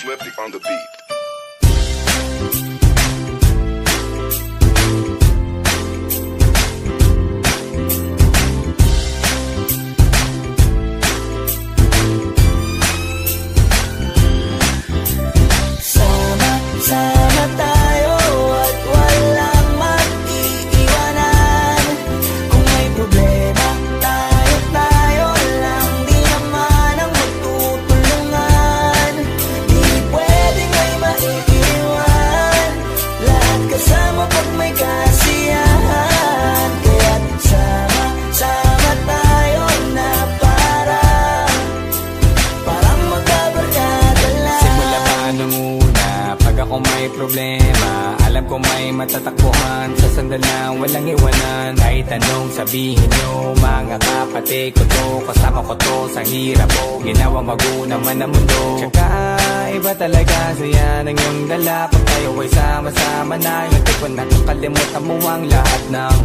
Flippy on the beat. Sama tayo at walang mag-iiwanan. Kung may problema, tayo lang. Di naman ang magtutulungan. Di pwedeng may maiiwan. Lahat kasama pag may kasiyahan. Kaya't sama tayo na parang magkabarkada lang. Simula pa nung una, pag ako may problema, alam ko may matatakbuhan. Sa sandal na walang iwanan. Kahit anong sabihin nyo, mga kapatid ko to, kasama ko to sa hirap ko. Ginawa magunang man ang mundo. Tsaka iba talaga saya ng iyong dala. Pag tayo ay sama-sama na, hindi ko nakakalimutan mo ang lahat ng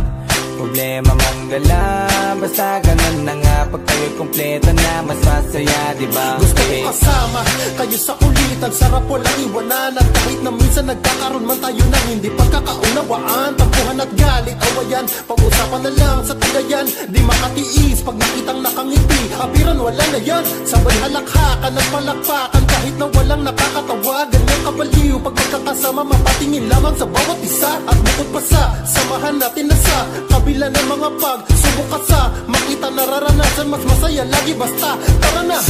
problema mong dala. Basta ganun na nga, pag tayo'y kumpleto na, mas masaya, diba? Gusto ko kasama kayo sa kulitan, sarap walang iwanan. At kahit na minsan nagkakaroon man tayo ng hindi pagkakaunawaan, tampuhan at galit, awayan, pag-usapan na lang sa tagayan. Di makatiis pag nakitang nakangiti, abiran wala na yan. Sabay halakhakan at palakpakan kahit na walang nakakatawa. Ganyang kabaliw pag magkakasama, mapatingin lamang sa bawat isa. At bukod pa sa samahan natin na sa kabila ng mga pagsubok at sa makita nararanasan, mas masaya lagi basta tara na.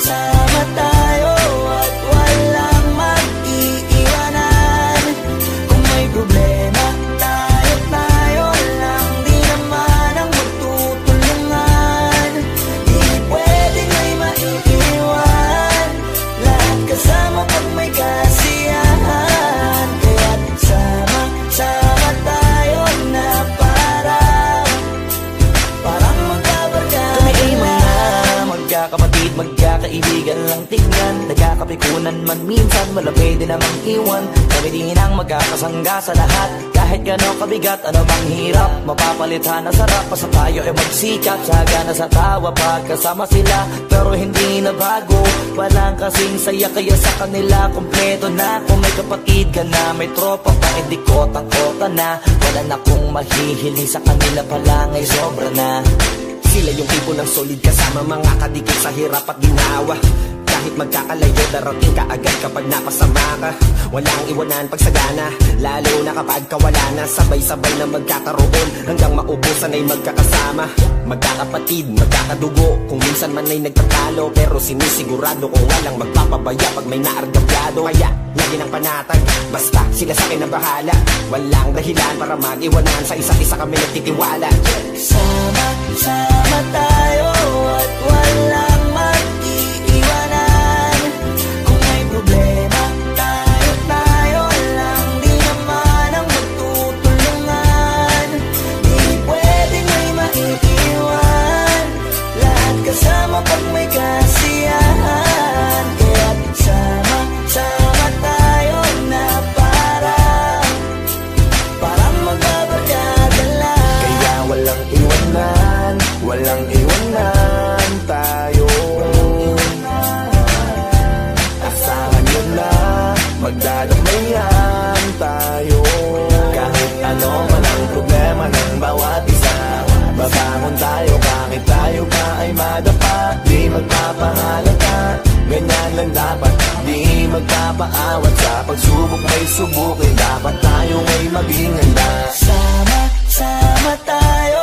Sama tayo at walang mag-iiwanan. Kung may problema, tayo lang. Di naman ang magtutulungan. Di pwedeng may maiiwan. Lahat kasama pag may kasiyahan. Kaya't sama tayo na parang magkabarkada. Kami ay mga magkakapatid, magkakaibigan lang tingnan. Nagkakapikunan man minsan, wala pwede namang iwan. Kami din ang magkakasangga sa lahat. Kahit gano'ng kabigat, ano bang hirap, mapapalitan na sarap. Basta tayo ay magsikap, sagana sa tawa pagkasama sila. Pero hindi na bago, walang kasing saya. Kaya sa kanila kompleto na. Kung may kapatid ka na, may tropa pa, hindi kotang-kota na. Wala na kong mahihiling sa kanila pa lang ay sobra na. Sila yung tipo ng solid kasama, mga kadikit sa hirap at ginawa. Kahit magkakalayo, darating ka agad kapag napasama ka. Walang iwanan pag sagana, lalo na kapag kawala na. Sabay-sabay na magkakaroon, hanggang maubusan ay magkakasama. Magkakapatid, magkakadugo, kung minsan man ay nagtatalo. Pero sinisigurado ko walang magpapabaya pag may naargabyado. Kaya lagi ng panatag, basta sila sa akin na bahala. Walang dahilan para mag-iwanan, sa isa't isa kami nagtitiwala. Sama tayo at walang mag-iiwanan. Kung may problema, tayo lang. Di naman ang magtutulungan. Di pwedeng may maiiwan. Lahat kasama pag may kasiyahan. Kaya't sama tayo na parang magbabarkada lang. Kaya walang iwanan, walang iwanan tayo. Asahan nyo na, magdadamayan tayo. Kahit ano man ang problema ng bawat isa, babangon tayo kahit tayo pa ay madapa. Di magpapahalata, ganyan lang dapat. Di magpapaawat sa pagsubok may subukin. Dapat tayo ay maging handa. Sama tayo